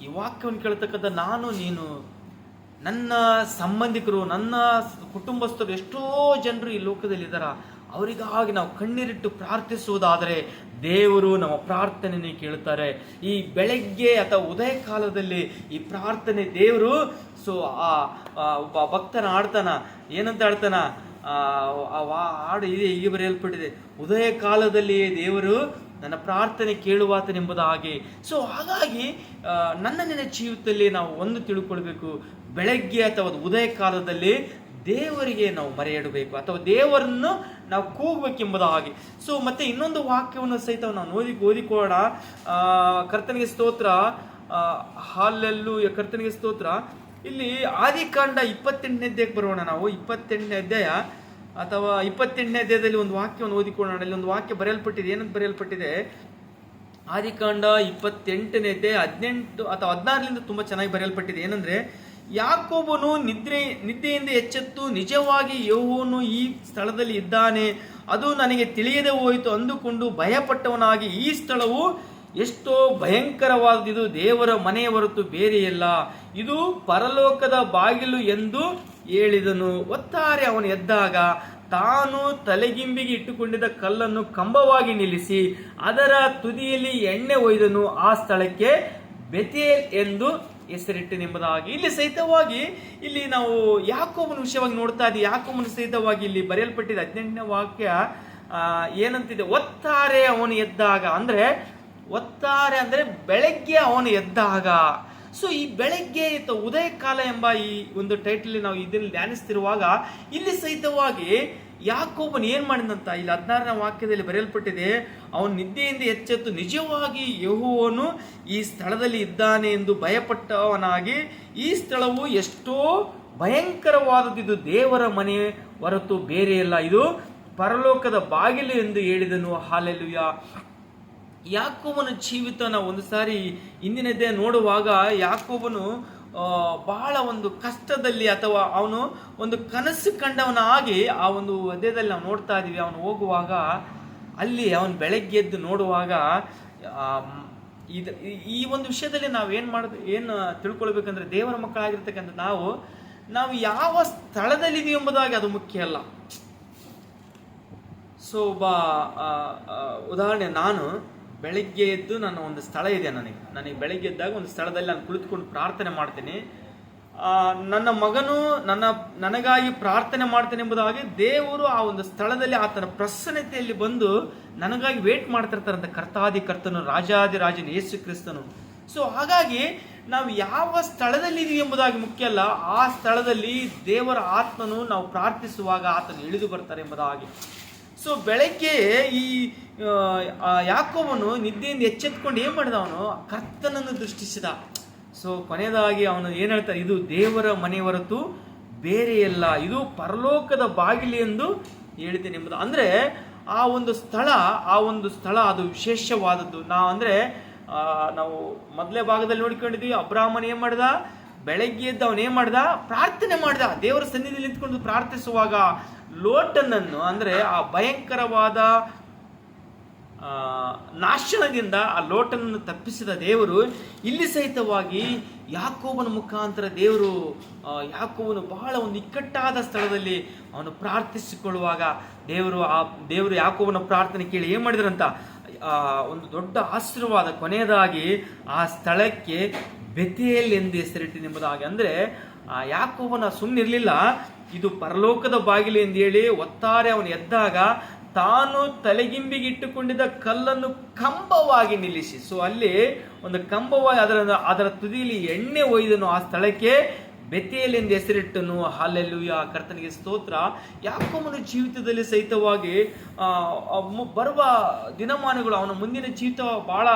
ಈ ವಾಕ್ಯವನ್ನು ಕೇಳ್ತಕ್ಕಂಥ ನಾನು ನೀನು, ನನ್ನ ಸಂಬಂಧಿಕರು, ನನ್ನ ಕುಟುಂಬಸ್ಥರು, ಎಷ್ಟೋ ಜನರು ಈ ಲೋಕದಲ್ಲಿ ಇದ್ದಾರ. ಅವರಿಗಾಗಿ ನಾವು ಕಣ್ಣೀರಿಟ್ಟು ಪ್ರಾರ್ಥಿಸುವುದಾದರೆ ದೇವರು ನಮ್ಮ ಪ್ರಾರ್ಥನೆಯನ್ನು ಕೇಳುತ್ತಾರೆ. ಈ ಬೆಳಗ್ಗೆ ಅಥವಾ ಉದಯ ಕಾಲದಲ್ಲಿ ಈ ಪ್ರಾರ್ಥನೆ ದೇವರು ಒಬ್ಬ ಭಕ್ತನ ಆಡ್ತಾನ, ಏನಂತ ಆಡ್ತಾನ, ಹಾಡು ಇದೆ, ಹೀಗೆ ಬರೆಯಲ್ಪಟ್ಟಿದೆ, ಉದಯ ಕಾಲದಲ್ಲಿ ದೇವರು ನನ್ನ ಪ್ರಾರ್ಥನೆ ಕೇಳುವಾತನೆಂಬುದಾಗಿ. ಹಾಗಾಗಿ ನಿನ್ನ ಜೀವಿತದಲ್ಲಿ ನಾವು ಒಂದು ತಿಳ್ಕೊಳ್ಬೇಕು, ಬೆಳಗ್ಗೆ ಅಥವಾ ಉದಯ ಕಾಲದಲ್ಲಿ ದೇವರಿಗೆ ನಾವು ಮರೆಯಿಡಬೇಕು ಅಥವಾ ದೇವರನ್ನು ನಾವು ಕೂಗಬೇಕೆಂಬುದಾಗಿ. ಮತ್ತೆ ಇನ್ನೊಂದು ವಾಕ್ಯವನ್ನು ಸಹಿತ ನಾವು ಓದಿಕೊಳ್ಳೋಣ. ಕರ್ತನಿಗೆ ಸ್ತೋತ್ರ, ಹಾಲೆಲ್ಲೂಯಾ, ಕರ್ತನಿಗೆ ಸ್ತೋತ್ರ. ಇಲ್ಲಿ ಆದಿಕಾಂಡ 28ನೇ ಅಧ್ಯಾಯಕ್ಕೆ ಬರೋಣ. ನಾವು 28ನೇ ಅಧ್ಯಾಯ ಅಥವಾ 28ನೇ ಅಧ್ಯಾಯದಲ್ಲಿ ಒಂದು ವಾಕ್ಯವನ್ನು ಓದಿಕೊಳ್ಳೋಣ. ಇಲ್ಲಿ ಒಂದು ವಾಕ್ಯ ಬರೆಯಲ್ಪಟ್ಟಿದೆ. ಏನಂತ ಬರೆಯಲ್ಪಟ್ಟಿದೆ? ಆದಿಕಾಂಡ 28ನೇ ಅಧ್ಯಾಯ 18 ಅಥವಾ 16ರಿಂದ ತುಂಬ ಚೆನ್ನಾಗಿ ಬರೆಯಲ್ಪಟ್ಟಿದೆ. ಏನಂದ್ರೆ, ಯಾಕೋಬನು ನಿದ್ದೆಯಿಂದ ಎಚ್ಚೆತ್ತು, ನಿಜವಾಗಿ ಯೆಹೋವನು ಈ ಸ್ಥಳದಲ್ಲಿ ಇದ್ದಾನೆ, ಅದು ನನಗೆ ತಿಳಿಯದೆ ಹೋಯಿತು ಅಂದುಕೊಂಡು ಭಯಪಟ್ಟವನಾಗಿ, ಈ ಸ್ಥಳವು ಎಷ್ಟೋ ಭಯಂಕರವಾದದ್ದು, ದೇವರ ಮನೆಯ ಹೊರತು ಬೇರೆಯಲ್ಲ, ಇದು ಪರಲೋಕದ ಬಾಗಿಲು ಎಂದು ಹೇಳಿದನು. ಒತ್ತಾರೆ ಅವನು ಎದ್ದಾಗ ತಾನು ತಲೆಗಿಂಬಿಗೆ ಇಟ್ಟುಕೊಂಡಿದ್ದ ಕಲ್ಲನ್ನು ಕಂಬವಾಗಿ ನಿಲ್ಲಿಸಿ ಅದರ ತುದಿಯಲ್ಲಿ ಎಣ್ಣೆ ಒಯ್ದನು. ಆ ಸ್ಥಳಕ್ಕೆ ಬೆತೇಲ್ ಎಂದು ಹೆಸರಿಟ್ಟನೆಂಬುದಾಗಿ. ಇಲ್ಲಿ ಸಹಿತವಾಗಿ ಇಲ್ಲಿ ನಾವು ಯಾಕೋಬನ ವಿಷಯವಾಗಿ ನೋಡ್ತಾ ಇದ್ದೀವಿ. ಯಾಕೋಬನ ಸಹಿತವಾಗಿ ಇಲ್ಲಿ ಬರೆಯಲ್ಪಟ್ಟಿದೆ 18ನೇ ವಾಕ್ಯ ಏನಂತಿದೆ? ಒತ್ತಾರೆ ಅವನು ಎದ್ದಾಗ, ಅಂದ್ರೆ ಒತ್ತಾರೆ ಅಂದ್ರೆ ಬೆಳಗ್ಗೆ ಅವನು ಎದ್ದಾಗ. ಈ ಬೆಳಗ್ಗೆ ಉದಯ ಕಾಲ ಎಂಬ ಈ ಒಂದು ಟೈಟಲ್ ನಾವು ಇದನ್ನು ಧ್ಯಾನಿಸ್ತಿರುವಾಗ ಇಲ್ಲಿ ಸಹಿತವಾಗಿ ಯಾಕೋಬನು ಏನ್ ಮಾಡಿದಂತ ಇಲ್ಲಿ 16ನೇ ವಾಕ್ಯದಲ್ಲಿ ಬರೆಯಲ್ಪಟ್ಟಿದೆ, ಅವನು ನಿದ್ದೆಯಿಂದ ಎಚ್ಚೆತ್ತು, ನಿಜವಾಗಿ ಯೆಹೋವನು ಈ ಸ್ಥಳದಲ್ಲಿ ಇದ್ದಾನೆ ಎಂದು ಭಯಪಟ್ಟವನಾಗಿ, ಈ ಸ್ಥಳವು ಎಷ್ಟೋ ಭಯಂಕರವಾದದ್ದು, ಇದು ದೇವರ ಮನೆ ಹೊರತು ಬೇರೆಯಲ್ಲ, ಇದು ಪರಲೋಕದ ಬಾಗಿಲು ಎಂದು ಹೇಳಿದನು. ಹಾಲೆಲೂಯಾ. ಯಾಕೋಬನ ಜೀವಿತ ನಾವು ಒಂದು ಸಾರಿ ಇಂದಿನದ್ದೇ ನೋಡುವಾಗ ಯಾಕೋಬನು ಬಹಳ ಒಂದು ಕಷ್ಟದಲ್ಲಿ ಅಥವಾ ಅವನು ಒಂದು ಕನಸು ಕಂಡವನಾಗಿ ಆ ಒಂದು ಅಧ್ಯಾಯದಲ್ಲಿ ನಾವು ನೋಡ್ತಾ ಇದೀವಿ. ಅವನು ಹೋಗುವಾಗ ಅಲ್ಲಿ ಅವನು ಬೆಳಗ್ಗೆ ಎದ್ದು ನೋಡುವಾಗ ಈ ಒಂದು ವಿಷಯದಲ್ಲಿ ನಾವು ಏನು ತಿಳ್ಕೊಳ್ಬೇಕಂದ್ರೆ, ದೇವರ ಮಕ್ಕಳಾಗಿರ್ತಕ್ಕಂಥ ನಾವು ಯಾವ ಸ್ಥಳದಲ್ಲಿದ್ದೀವಿ ಎಂಬುದಾಗಿ ಅದು ಮುಖ್ಯ ಅಲ್ಲ. ಉದಾಹರಣೆ, ನಾನು ಬೆಳಗ್ಗೆ ಎದ್ದು ನನ್ನ ಒಂದು ಸ್ಥಳ ಇದೆ, ನನಗೆ ಬೆಳಗ್ಗೆ ಎದ್ದಾಗ ಒಂದು ಸ್ಥಳದಲ್ಲಿ ನಾನು ಕುಳಿತುಕೊಂಡು ಪ್ರಾರ್ಥನೆ ಮಾಡ್ತೀನಿ. ನನ್ನ ಮಗನು ನನಗಾಗಿ ಪ್ರಾರ್ಥನೆ ಮಾಡ್ತೇನೆ ಎಂಬುದಾಗಿ ದೇವರು ಆ ಒಂದು ಸ್ಥಳದಲ್ಲಿ ಆತನ ಪ್ರಸನ್ನತೆಯಲ್ಲಿ ಬಂದು ನನಗಾಗಿ ವೇಟ್ ಮಾಡ್ತಿರ್ತಾರಂತ ಕರ್ತಾದಿ ಕರ್ತನು, ರಾಜಾದಿ ರಾಜನು ಯೇಸು ಕ್ರಿಸ್ತನು. ಹಾಗಾಗಿ ನಾವು ಯಾವ ಸ್ಥಳದಲ್ಲಿ ಇದೀವಿ ಎಂಬುದಾಗಿ ಮುಖ್ಯ ಅಲ್ಲ, ಆ ಸ್ಥಳದಲ್ಲಿ ದೇವರ ಆತ್ಮನು ನಾವು ಪ್ರಾರ್ಥಿಸುವಾಗ ಆತನು ಇಳಿದು ಬರ್ತಾರೆ ಎಂಬುದಾಗಿ. ಬೆಳಗ್ಗೆ ಈ ಯಾಕೋಬನು ನಿದ್ದೆಯಿಂದ ಎಚ್ಚೆತ್ಕೊಂಡು ಏನ್ ಮಾಡಿದ? ಅವನು ಕರ್ತನನ್ನು ದೃಷ್ಟಿಸಿದ. ಕೊನೆಯದಾಗಿ ಅವನು ಏನ್ ಹೇಳ್ತಾರೆ? ಇದು ದೇವರ ಮನೆ ಹೊರತು ಬೇರೆಯಲ್ಲ, ಇದು ಪರಲೋಕದ ಬಾಗಿಲು ಎಂದು ಹೇಳಿದ್ದೇನೆ ಎಂಬುದು. ಅಂದ್ರೆ ಆ ಒಂದು ಸ್ಥಳ ಅದು ವಿಶೇಷವಾದದ್ದು. ನಾವು ಮೊದಲೇ ಭಾಗದಲ್ಲಿ ನೋಡ್ಕೊಂಡಿದ್ವಿ, ಅಬ್ರಾಹ್ಮನ್ ಏನ್ ಮಾಡ್ದ? ಬೆಳಗ್ಗೆ ಎದ್ದು ಅವನು ಏನ್ ಮಾಡ್ದ? ಪ್ರಾರ್ಥನೆ ಮಾಡ್ದ. ದೇವರ ಸನ್ನಿಧಿಯಲ್ಲಿ ನಿಂತ್ಕೊಂಡು ಪ್ರಾರ್ಥಿಸುವಾಗ ಲೋಟನನ್ನು, ಅಂದ್ರೆ ಆ ಭಯಂಕರವಾದ ನಾಶನದಿಂದ ಆ ಲೋಟನನ್ನು ತಪ್ಪಿಸಿದ ದೇವರು ಇಲ್ಲಿ ಸಹಿತವಾಗಿ ಯಾಕೋಬನ ಮುಖಾಂತರ ಯಾಕೋಬನು ಬಹಳ ಒಂದು ಇಕ್ಕಟ್ಟಾದ ಸ್ಥಳದಲ್ಲಿ ಅವನು ಪ್ರಾರ್ಥಿಸಿಕೊಳ್ಳುವಾಗ ದೇವರು ಯಾಕೋಬನ ಪ್ರಾರ್ಥನೆ ಕೇಳಿ ಏನ್ ಮಾಡಿದ್ರಂತ? ಒಂದು ದೊಡ್ಡ ಆಶೀರ್ವಾದ. ಕೊನೆಯದಾಗಿ ಆ ಸ್ಥಳಕ್ಕೆ ಬೆತೇಲ್ ಎಂದು ಹೆಸರಿಟ್ಟಿನೆಂಬುದಾಗಿ. ಅಂದ್ರೆ ಯಾಕೋಬನ ಸುಮ್ಮನಿರ್ಲಿಲ್ಲ, ಇದು ಪರಲೋಕದ ಬಾಗಿಲು ಎಂದು ಹೇಳಿ ಒತ್ತಾರೆ ಅವನು ಎದ್ದಾಗ ತಾನು ತಲೆಗಿಂಬಿಗೆ ಇಟ್ಟುಕೊಂಡಿದ್ದ ಕಲ್ಲನ್ನು ಕಂಬವಾಗಿ ನಿಲ್ಲಿಸಿ, ಅಲ್ಲಿ ಒಂದು ಕಂಬವಾಗಿ ಅದರ ತುದಿಯಲ್ಲಿ ಎಣ್ಣೆ ಒಯ್ದನು. ಆ ಸ್ಥಳಕ್ಕೆ ಬೆತೇಲ್ ಎಂದು ಹೆಸರಿಟ್ಟನು. ಹಲ್ಲೆಲೂಯಾ, ಕರ್ತನಿಗೆ ಸ್ತೋತ್ರ. ಯಾಕೋಬನ ಜೀವಿತದಲ್ಲಿ ಸಹಿತವಾಗಿ ಬರುವ ದಿನಮಾನಗಳು, ಅವನ ಮುಂದಿನ ಜೀವಿತ ಬಹಳ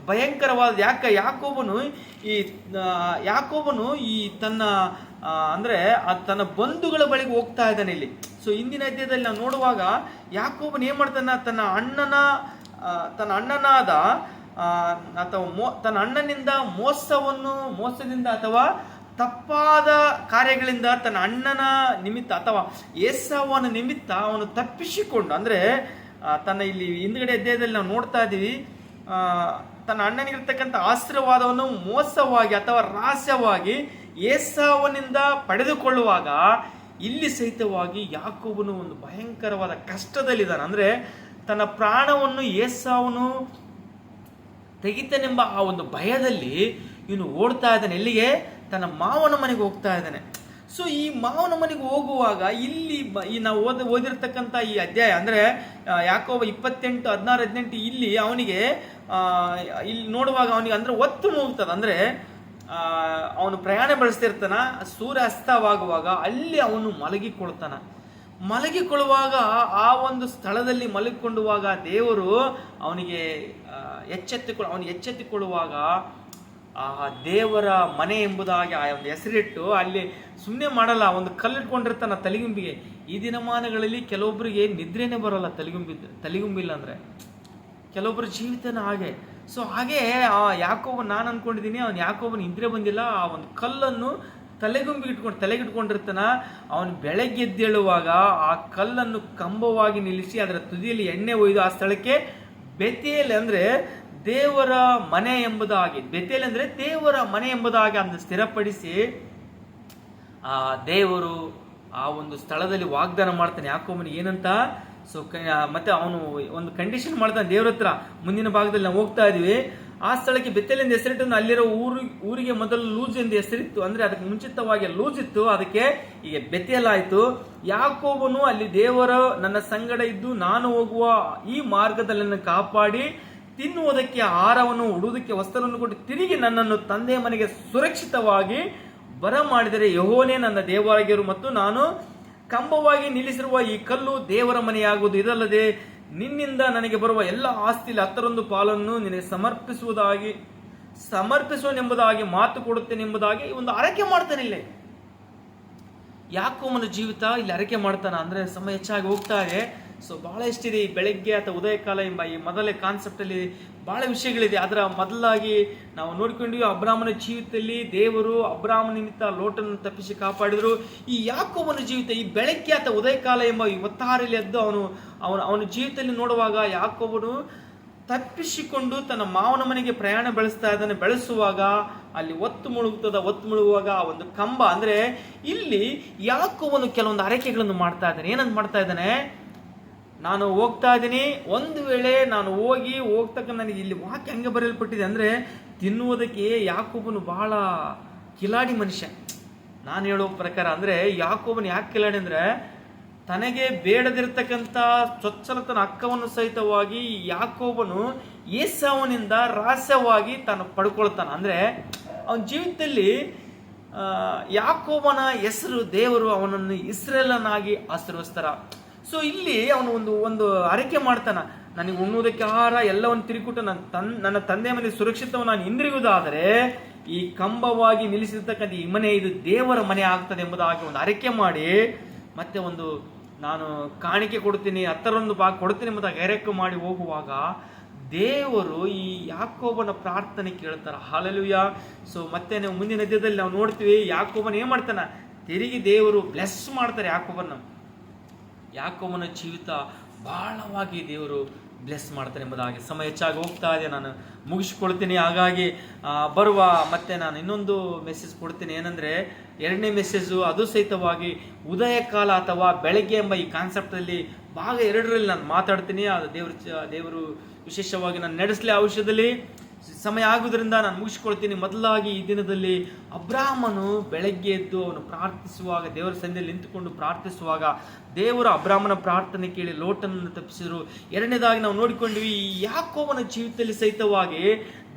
ಭಯಂಕರವಾದ. ಯಾಕೋಬನು ಈ ತನ್ನ ತನ್ನ ಬಂಧುಗಳ ಬಳಿಗೆ ಹೋಗ್ತಾ ಇದ್ದಾನೆ ಇಲ್ಲಿ. ಇಂದಿನ ಅಧ್ಯಾಯದಲ್ಲಿ ನಾವು ನೋಡುವಾಗ ಯಾಕೋಬನು ಏನ್ ಮಾಡ್ತಾನ? ತನ್ನ ಅಣ್ಣನಾದ ಅಥವಾ ತನ್ನ ಅಣ್ಣನಿಂದ ಮೋಸದಿಂದ ಅಥವಾ ತಪ್ಪಾದ ಕಾರ್ಯಗಳಿಂದ ತನ್ನ ಅಣ್ಣನ ನಿಮಿತ್ತ ಅಥವಾ ಏಸಾವನ ನಿಮಿತ್ತ ಅವನು ತಪ್ಪಿಸಿಕೊಂಡು, ತನ್ನ ಇಲ್ಲಿ ಹಿಂದ್ಗಡೆ ಅಧ್ಯಾಯದಲ್ಲಿ ನಾವು ನೋಡ್ತಾ ಇದ್ದೀವಿ, ತನ್ನ ಅಣ್ಣನಿಗಿರ್ತಕ್ಕಂಥ ಆಶೀರ್ವಾದವನ್ನು ಮೋಸವಾಗಿ ಅಥವಾ ರಹಸ್ಯವಾಗಿ ಏಸಾವನಿಂದ ಪಡೆದುಕೊಳ್ಳುವಾಗ ಇಲ್ಲಿ ಸಹಿತವಾಗಿ ಯಾಕೋಬನು ಒಂದು ಭಯಂಕರವಾದ ಕಷ್ಟದಲ್ಲಿದ್ದಾನೆ. ಅಂದರೆ ತನ್ನ ಪ್ರಾಣವನ್ನು ಏಸಾವನು ತೆಗಿತಾನೆಂಬ ಆ ಒಂದು ಭಯದಲ್ಲಿ ಇವನು ಓಡ್ತಾ ಇದ್ದಾನೆ. ಎಲ್ಲಿಗೆ? ತನ್ನ ಮಾವನ ಮನೆಗೆ ಹೋಗ್ತಾ ಇದ್ದಾನೆ. ಸೊ ಈ ಮಾವನ ಮನೆಗೆ ಹೋಗುವಾಗ ಇಲ್ಲಿ ಈ ನಾವು ಓದಿರ್ತಕ್ಕಂಥ ಈ ಅಧ್ಯಾಯ ಅಂದರೆ ಯಾಕೋಬ 28:16-18 ಇಲ್ಲಿ ಅವನಿಗೆ ಇಲ್ಲಿ ನೋಡುವಾಗ ಅವನಿಗೆ ಅಂದರೆ ಒತ್ತು ಮುಗ್ತದೆ. ಅಂದರೆ ಅವನು ಪ್ರಯಾಣ ಬೆಳೆಸ್ತಿರ್ತಾನ, ಸೂರ್ಯ ಅಸ್ತವಾಗುವಾಗ ಅಲ್ಲಿ ಅವನು ಮಲಗಿಕೊಳ್ಳುವಾಗ ಆ ಒಂದು ಸ್ಥಳದಲ್ಲಿ ಮಲಗಿಕೊಳ್ಳುವಾಗ ದೇವರು ಅವನಿಗೆ ಎಚ್ಚೆತ್ತುಕೊಳ್ಳುವಾಗ ಆ ದೇವರ ಮನೆ ಎಂಬುದಾಗಿ ಆ ಒಂದು ಹೆಸರಿಟ್ಟು ಅಲ್ಲಿ ಸುಮ್ಮನೆ ಮಾಡಲ್ಲ, ಒಂದು ಕಲ್ಲಿಟ್ಕೊಂಡಿರ್ತಾನ ತಲೆಗುಂಬಿಗೆ. ಈ ದಿನಮಾನಗಳಲ್ಲಿ ಕೆಲವೊಬ್ಬರಿಗೆ ನಿದ್ರೆನೇ ಬರೋಲ್ಲ ತಲೆಗುಂಬಿಲ್ಲ ಅಂದರೆ, ಕೆಲವೊಬ್ಬರ ಜೀವಿತನ ಹಾಗೆ. ಸೊ ಹಾಗೆ ಆ ಯಾಕೋಬನ್ ನಾನು ಅನ್ಕೊಂಡಿದ್ದೀನಿ, ಅವನು ಯಾಕೋಬನ್ ನಿದ್ರೆ ಬಂದಿಲ್ಲ, ಆ ಒಂದು ಕಲ್ಲನ್ನು ತಲೆಗಿಟ್ಕೊಂಡಿರ್ತಾನ. ಅವನು ಬೆಳಗ್ಗೆ ಎದ್ದೇಳುವಾಗ ಆ ಕಲ್ಲನ್ನು ಕಂಬವಾಗಿ ನಿಲ್ಲಿಸಿ ಅದರ ತುದಿಯಲ್ಲಿ ಎಣ್ಣೆ ಒಯ್ದು ಆ ಸ್ಥಳಕ್ಕೆ ಬೆತೇಲ್ ಅಂದರೆ ದೇವರ ಮನೆ ಎಂಬುದಾಗಿ, ಬೆತೇಲ್ ಅಂದರೆ ದೇವರ ಮನೆ ಎಂಬುದಾಗಿ ಅದನ್ನು ಸ್ಥಿರಪಡಿಸಿ ಆ ದೇವರು ಆ ಒಂದು ಸ್ಥಳದಲ್ಲಿ ವಾಗ್ದಾನ ಮಾಡ್ತಾನೆ ಯಾಕೋಬನಿಗೆ ಏನಂತ. ಸೊ ಮತ್ತೆ ಅವನು ಒಂದು ಕಂಡೀಷನ್ ಮಾಡ್ತಾನೆ ದೇವ್ರ ಹತ್ರ. ಮುಂದಿನ ಭಾಗದಲ್ಲಿ ನಾವು ಹೋಗ್ತಾ ಇದೀವಿ, ಆ ಸ್ಥಳಕ್ಕೆ ಬೆತೇಲ್ ಎಂದು ಹೆಸರಿಟ್ಟು ಅಲ್ಲಿರೋ ಊರಿಗೆ ಮೊದಲು ಲೂಜ್ ಎಂದು ಹೆಸರಿತ್ತು. ಅಂದ್ರೆ ಅದಕ್ಕೆ ಮುಂಚಿತವಾಗಿ ಲೂಜ್ ಇತ್ತು, ಅದಕ್ಕೆ ಈಗ ಬೆತೇಲ್ ಆಯ್ತು. ಯಾಕೋಬನು ಅಲ್ಲಿ ದೇವರು ನನ್ನ ಸಂಗಡ ಇದ್ದು ನಾನು ಹೋಗುವ ಈ ಮಾರ್ಗದಲ್ಲಿ ಕಾಪಾಡಿ ತಿನ್ನುವುದಕ್ಕೆ ಆಹಾರವನ್ನು, ಉಡುವುದಕ್ಕೆ ವಸ್ತ್ರವನ್ನು ಕೊಟ್ಟು ತಿರುಗಿ ನನ್ನನ್ನು ತಂದೆಯ ಮನೆಗೆ ಸುರಕ್ಷಿತವಾಗಿ ಬರ ಮಾಡಿದರೆ ಯೆಹೋವನೇ ನನ್ನ ದೇವರಾಗಿರು ಮತ್ತು ನಾನು ಕಂಬವಾಗಿ ನಿಲ್ಲಿಸಿರುವ ಈ ಕಲ್ಲು ದೇವರ ಮನೆಯಾಗುವುದು. ಇದಲ್ಲದೆ ನಿನ್ನಿಂದ ನನಗೆ ಬರುವ ಎಲ್ಲ ಆಸ್ತಿಯಲ್ಲಿ 10 ಪಾಲನ್ನು ನಿನಗೆ ಸಮರ್ಪಿಸುವನೆಂಬುದಾಗಿ ಮಾತು ಕೊಡುತ್ತೇನೆಂಬುದಾಗಿ ಒಂದು ಅರಕೆ ಮಾಡ್ತಾನೆ. ಇಲ್ಲಿ ಯಾಕೋಬನ ಜೀವಿತ ಇಲ್ಲಿ ಅರಕೆ ಮಾಡ್ತಾನ. ಅಂದ್ರೆ ಸಮಯ ಹೆಚ್ಚಾಗಿ ಹೋಗ್ತಾ ಇದೆ. ಸೊ ಬಹಳ ಎಷ್ಟಿದೆ ಈ ಬೆಳಗ್ಗೆ ಅಥವಾ ಉದಯ ಕಾಲ ಎಂಬ ಈ ಮೊದಲೇ ಕಾನ್ಸೆಪ್ಟ್ ಅಲ್ಲಿ ಬಹಳ ವಿಷಯಗಳಿದೆ. ಅದರ ಮೊದಲಾಗಿ ನಾವು ನೋಡಿಕೊಂಡ್ವಿ, ಅಬ್ರಾಮನ ಜೀವಿತದಲ್ಲಿ ದೇವರು ಅಬ್ರಾಮನ ನಿಮಿತ್ತ ಲೋಟನ್ನು ತಪ್ಪಿಸಿ ಕಾಪಾಡಿದ್ರು. ಈ ಯಾಕೋಬನ ಜೀವಿತ ಈ ಬೆಳಗ್ಗೆ ಅಥವಾ ಉದಯ ಕಾಲ ಎಂಬ ಈ ಒತ್ತಾರಲ್ಲಿ ಎದ್ದು ಅವನ ಜೀವಿತದಲ್ಲಿ ನೋಡುವಾಗ ಯಾಕೋಬನು ತಪ್ಪಿಸಿಕೊಂಡು ತನ್ನ ಮಾವನ ಮನೆಗೆ ಪ್ರಯಾಣ ಬೆಳೆಸುವಾಗ ಅಲ್ಲಿ ಒತ್ತು ಮುಳುಗುವಾಗ ಆ ಒಂದು ಕಂಬ. ಅಂದ್ರೆ ಇಲ್ಲಿ ಯಾಕೋಬನು ಕೆಲವೊಂದು ಅರಕೆಗಳನ್ನು ಮಾಡ್ತಾ ಇದ್ದಾನೆ. ಏನಂತ ಮಾಡ್ತಾ ಇದ್ದಾನೆ? ನಾನು ಹೋಗ್ತಾ ಇದ್ದೀನಿ, ಒಂದು ವೇಳೆ ನಾನು ಹೋಗ್ತಕ್ಕ ನನಗೆ ಇಲ್ಲಿ ವಾಕ್ಯ ಹಂಗೆ ಬರೆಯಲ್ಪಟ್ಟಿದೆ ಅಂದರೆ ತಿನ್ನುವುದಕ್ಕೆ ಯಾಕೋಬನು ಬಹಳ ಕಿಲಾಡಿ ಮನುಷ್ಯ. ನಾನು ಹೇಳೋ ಪ್ರಕಾರ ಅಂದರೆ ಯಾಕೋಬನು ಯಾಕೆ ಕಿಲಾಡಿ ಅಂದರೆ ತನಗೆ ಬೇಡದಿರ್ತಕ್ಕಂಥ ಚೊಚ್ಚಲತನ ಅಕ್ಕವನ್ನು ಸಹಿತವಾಗಿ ಯಾಕೋಬನು ಏಸಾವನಿಂದ ರಹಸ್ಯವಾಗಿ ತಾನು ಪಡ್ಕೊಳ್ತಾನೆ. ಅಂದರೆ ಅವನ ಜೀವಿತದಲ್ಲಿ ಯಾಕೋಬನ ಹೆಸರು ದೇವರು ಅವನನ್ನು ಇಸ್ರೇಲನಾಗಿ ಆಶೀರ್ವದಿಸ್ತಾರ. ಸೊ ಇಲ್ಲಿ ಅವನು ಒಂದು ಅರಕೆ ಮಾಡ್ತಾನ, ನನಗೆ ಉಣ್ಣುವುದಕ್ಕೆ ಆಹಾರ ಎಲ್ಲವನ್ನು ತಿರುಗಿಕೊಟ್ಟು ನನ್ನ ತಂದೆಯ ಮನೆ ಸುರಕ್ಷಿತವನ್ನು ನಾನು ಹಿಂದಿರುಗುವುದಾದರೆ ಈ ಕಂಬವಾಗಿ ನಿಲ್ಲಿಸಿರ್ತಕ್ಕಂಥ ಈ ಮನೆ ಇದು ದೇವರ ಮನೆ ಆಗ್ತದೆ ಎಂಬುದಾಗಿ ಒಂದು ಅರಕೆ ಮಾಡಿ, ಮತ್ತೆ ಒಂದು ನಾನು ಕಾಣಿಕೆ ಕೊಡ್ತೀನಿ 10 ಭಾಗ ಕೊಡ್ತೀನಿ ಎಂಬುದಾಗಿ ಅರಕೆ ಮಾಡಿ ಹೋಗುವಾಗ ದೇವರು ಈ ಯಾಕೋಬನ ಪ್ರಾರ್ಥನೆ ಕೇಳ್ತಾರ. ಹಲ್ಲೆಲೂಯಾ. ಸೊ ಮತ್ತೆ ನೀವು ಮುಂದಿನ ಅಧ್ಯಾಯದಲ್ಲಿ ನಾವು ನೋಡ್ತೀವಿ, ಯಾಕೋಬನ ಏನ್ ಮಾಡ್ತಾನ, ತಿರುಗಿ ದೇವರು ಬ್ಲೆಸ್ ಮಾಡ್ತಾರೆ ಯಾಕೋಬನ ಜೀವಿತ ಬಹಳವಾಗಿ ದೇವರು ಬ್ಲೆಸ್ ಮಾಡ್ತಾರೆ ಎಂಬುದಾಗಿ. ಸಮಯ ಹೆಚ್ಚಾಗಿ ಹೋಗ್ತಾ ಇದೆ, ನಾನು ಮುಗಿಸ್ಕೊಳ್ತೀನಿ. ಹಾಗಾಗಿ ಮತ್ತೆ ನಾನು ಇನ್ನೊಂದು ಮೆಸೇಜ್ ಕೊಡ್ತೀನಿ. ಏನಂದರೆ 2ನೇ ಮೆಸೇಜು ಅದು ಸಹಿತವಾಗಿ ಉದಯ ಕಾಲ ಅಥವಾ ಬೆಳಗ್ಗೆ ಎಂಬ ಈ ಕಾನ್ಸೆಪ್ಟಲ್ಲಿ ಭಾಗ 2ರಲ್ಲಿ ನಾನು ಮಾತಾಡ್ತೀನಿ. ಅದು ದೇವರು ವಿಶೇಷವಾಗಿ ನಾನು ನಡೆಸಲಿ ಆ ವಿಷಯದಲ್ಲಿ. ಸಮಯ ಆಗುವುದರಿಂದ ನಾನು ಮುಗಿಸ್ಕೊಳ್ತೀನಿ. ಮೊದಲಾಗಿ ಈ ದಿನದಲ್ಲಿ ಅಬ್ರಾಮನು ಬೆಳಗ್ಗೆ ಎದ್ದು ಅವನು ಪ್ರಾರ್ಥಿಸುವಾಗ, ದೇವರ ಸನ್ನಿಧಿಯಲ್ಲಿ ನಿಂತುಕೊಂಡು ಪ್ರಾರ್ಥಿಸುವಾಗ ದೇವರು ಅಬ್ರಾಮನ ಪ್ರಾರ್ಥನೆ ಕೇಳಿ ಲೋಟನನ್ನು ತಪ್ಪಿಸಿದರು. 2ನೇದಾಗಿ ನಾವು ನೋಡಿಕೊಂಡ್ವಿ, ಈ ಯಾಕೋಬನ ಜೀವಿತದಲ್ಲಿ ಸಹಿತವಾಗಿ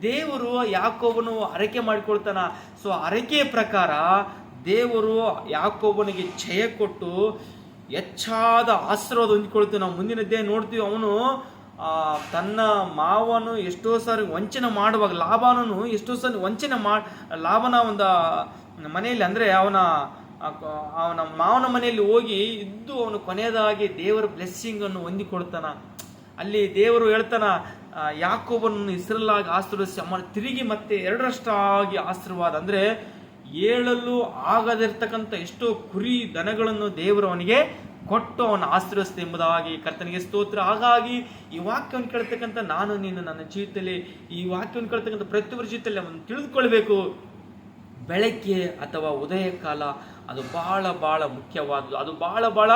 ದೇವರು ಯಾಕೋಬನು ಅರಕೆ ಮಾಡಿಕೊಳ್ತಾನ. ಸೊ ಅರಕೆಯ ಪ್ರಕಾರ ದೇವರು ಯಾಕೋಬನಿಗೆ ಜಯ ಕೊಟ್ಟು ಹೆಚ್ಚಾದ ಆಶೀರ್ವಾದ ಹೊಂದಿಕೊಳ್ತೀವಿ. ನಾವು ಮುಂದಿನದ್ದೇ ನೋಡ್ತೀವಿ, ಅವನು ತನ್ನ ಮಾವನು ಎಷ್ಟೋ ಸಾರಿ ವಂಚನೆ ಮಾಡುವಾಗ ಲಾಭನೂ ಎಷ್ಟೋ ಸಾರಿ ಲಾಭನ ಒಂದು ಮನೆಯಲ್ಲಿ ಅಂದರೆ ಅವನ ಮಾವನ ಮನೆಯಲ್ಲಿ ಹೋಗಿ ಇದ್ದು ಅವನು ಕೊನೆಯದಾಗಿ ದೇವರ ಬ್ಲೆಸ್ಸಿಂಗ್ ಅನ್ನು ಹೊಂದಿಕೊಡ್ತಾನ. ಅಲ್ಲಿ ದೇವರು ಹೇಳ್ತಾನ, ಯಾಕೋಬನನ್ನು ಇಸ್ರೇಲಾಗಿ ಆಶೀರ್ವದಿಸಿ ಅಮ್ಮ ತಿರುಗಿ ಮತ್ತೆ 2ರಷ್ಟಾಗಿ ಆಶೀರ್ವಾದ. ಅಂದರೆ ಹೇಳಲು ಆಗದಿರ್ತಕ್ಕಂಥ ಎಷ್ಟೋ ಕುರಿ ದನಗಳನ್ನು ದೇವರು ಅವನಿಗೆ ಕೊಟ್ಟು ಅವನ ಆಶೀರ್ವದಿಸಿದೆ ಎಂಬುದಾಗಿ ಕರ್ತನಿಗೆ ಸ್ತೋತ್ರ. ಹಾಗಾಗಿ ಈ ವಾಕ್ಯವನ್ನು ಕೇಳ್ತಕ್ಕಂಥ ನಾನು ನೀನು ನನ್ನ ಜೀವಿತದಲ್ಲಿ, ಈ ವಾಕ್ಯವನ್ನು ಕೇಳ್ತಕ್ಕಂಥ ಪ್ರತಿಯೊಬ್ಬರ ಜೀವಿತದಲ್ಲಿ ಅವನು ತಿಳಿದುಕೊಳ್ಬೇಕು, ಬೆಳಗ್ಗೆ ಅಥವಾ ಉದಯ ಕಾಲ ಅದು ಬಹಳ ಮುಖ್ಯವಾದದ್ದು, ಅದು ಬಹಳ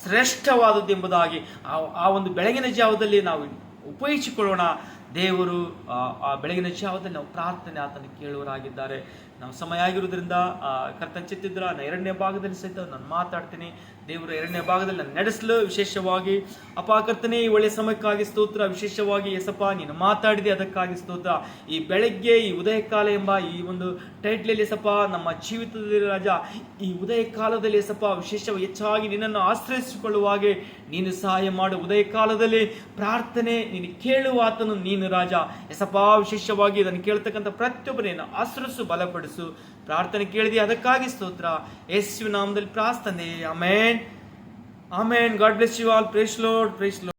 ಶ್ರೇಷ್ಠವಾದದ್ದು ಎಂಬುದಾಗಿ ಆ ಒಂದು ಬೆಳಗಿನ ಜಾವದಲ್ಲಿ ನಾವು ಉಪಯೋಗಿಸಿಕೊಳ್ಳೋಣ. ದೇವರು ಆ ಬೆಳಗಿನ ಜಾವದಲ್ಲಿ ನಾವು ಪ್ರಾರ್ಥನೆ ಆತನ ಕೇಳುವರಾಗಿದ್ದಾರೆ. ನಾವು ಸಮಯ ಆಗಿರೋದ್ರಿಂದ ಕರ್ತನ ಚಿತ್ತಿದ್ರ ಎರಡನೇ ಭಾಗದಲ್ಲಿ ಸಹಿತ ನಾನು ಮಾತಾಡ್ತೀನಿ. ದೇವರು ಎರಡನೇ ಭಾಗದಲ್ಲಿ ನಾನು ನಡೆಸಲು ವಿಶೇಷವಾಗಿ ಕರ್ತನೇ ಈ ಒಳ್ಳೆಯ ಸಮಯಕ್ಕಾಗಿ ಸ್ತೋತ್ರ. ವಿಶೇಷವಾಗಿ ಯೇಸಪ್ಪ ನೀನು ಮಾತಾಡಿದೆ, ಅದಕ್ಕಾಗಿ ಸ್ತೋತ್ರ. ಈ ಬೆಳಗ್ಗೆ ಈ ಉದಯ ಕಾಲ ಎಂಬ ಈ ಒಂದು ಟೈಟ್ಲಲ್ಲಿ ಯೇಸಪ್ಪ ನಮ್ಮ ಜೀವಿತದಲ್ಲಿ ರಾಜ, ಈ ಉದಯ ಕಾಲದಲ್ಲಿ ಯೇಸಪ್ಪ ವಿಶೇಷವಾಗಿ ಹೆಚ್ಚಾಗಿ ನಿನ್ನನ್ನು ಆಶ್ರಯಿಸಿಕೊಳ್ಳುವಾಗೆ ನೀನು ಸಹಾಯ ಮಾಡು. ಉದಯ ಕಾಲದಲ್ಲಿ ಪ್ರಾರ್ಥನೆ ನೀನು ಕೇಳುವ ಆತನು ನೀನು ರಾಜ. ಯೇಸಪ್ಪ ವಿಶೇಷವಾಗಿ ಇದನ್ನು ಕೇಳ್ತಕ್ಕಂಥ ಪ್ರತಿಯೊಬ್ಬರನ್ನು ಆಶ್ರಯಿಸು, ಬಲಪಡಿಸು. ಪ್ರಾರ್ಥನೆ ಕೇಳಿದೆ, ಅದಕ್ಕಾಗಿ ಸ್ತೋತ್ರ. ಯೇಸುವಿನ ನಾಮದಲ್ಲಿ ಪ್ರಾರ್ಥನೆ. Amen. God bless you all. Praise lord.